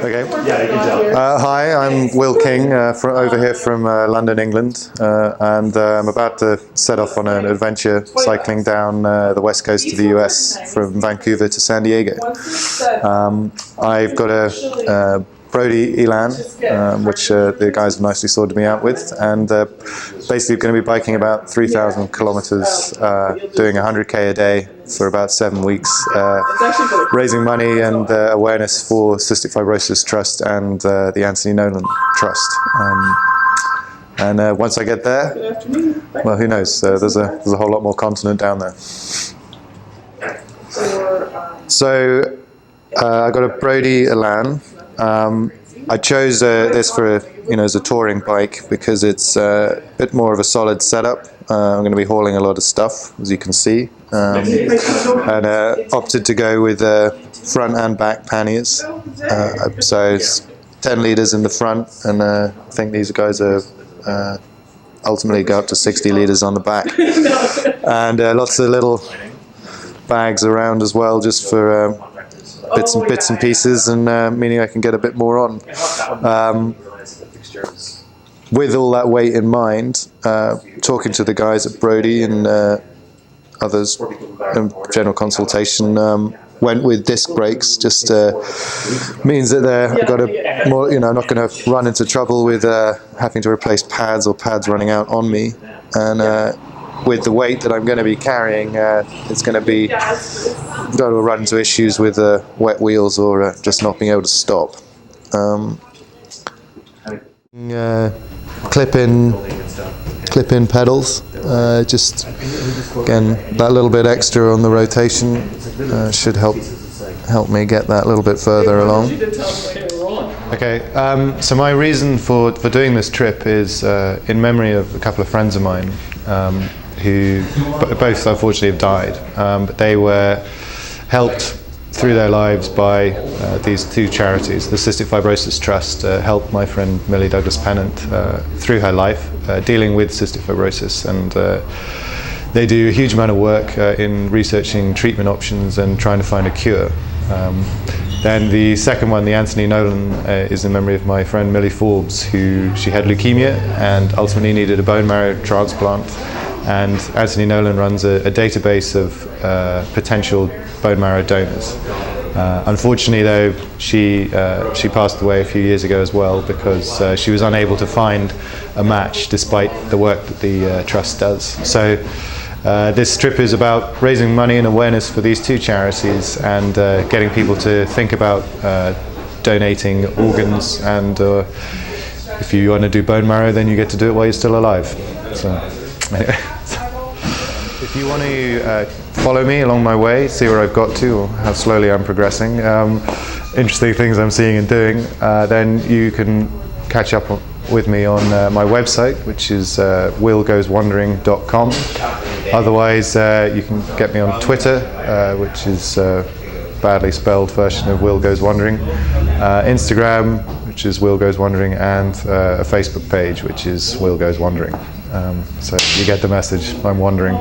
Okay. Hi, I'm Will King over here from London, England, and I'm about to set off on an adventure cycling down the west coast of the US from Vancouver to San Diego. I've got a Brody Elan, which the guys have nicely sorted me out with, and basically going to be biking about 3,000 kilometers, doing 100k a day for about 7 weeks, raising money and awareness for Cystic Fibrosis Trust and the Anthony Nolan Trust. And once I get there, well, who knows? There's a whole lot more continent down there. So I got a Brody Elan. I chose this for as a touring bike because it's a bit more of a solid setup. I'm going to be hauling a lot of stuff, as you can see, and opted to go with front and back panniers. So it's 10 litres in the front, and I think these guys are ultimately go up to 60 litres on the back, and lots of little bags around as well, just for bits and pieces, and meaning I can get a bit more on. With all that weight in mind, talking to the guys at Brody and others in general consultation, went with disc brakes. Just means that I've got a more, I'm not going to run into trouble with having to replace pads or pads running out on me, and with the weight that I'm going to be carrying, it's going to be going to run into issues with wet wheels or just not being able to stop. Clip-in pedals. Just again, that little bit extra on the rotation should help me get that little bit further along. Okay, so my reason for doing this trip is in memory of a couple of friends of mine who both unfortunately have died, but they were helped through their lives by these two charities. The Cystic Fibrosis Trust helped my friend Millie Douglas Pennant through her life dealing with cystic fibrosis, and they do a huge amount of work in researching treatment options and trying to find a cure. Then the second one, the Anthony Nolan, is in memory of my friend Millie Forbes, she had leukemia and ultimately needed a bone marrow transplant. And Anthony Nolan runs a database of potential bone marrow donors. Unfortunately, though, she passed away a few years ago as well because she was unable to find a match despite the work that the trust does. So this trip is about raising money and awareness for these two charities and getting people to think about donating organs. And if you want to do bone marrow, then you get to do it while you're still alive. So. If you want to follow me along my way, see where I've got to or how slowly I'm progressing, interesting things I'm seeing and doing, then you can catch up with me on my website, which is willgoeswandering.com. Otherwise, you can get me on Twitter, which is badly spelled version of Will Goes Wandering, Instagram, which is Will Goes Wandering, and a Facebook page, which is Will Goes Wandering. So you get the message, I'm wandering.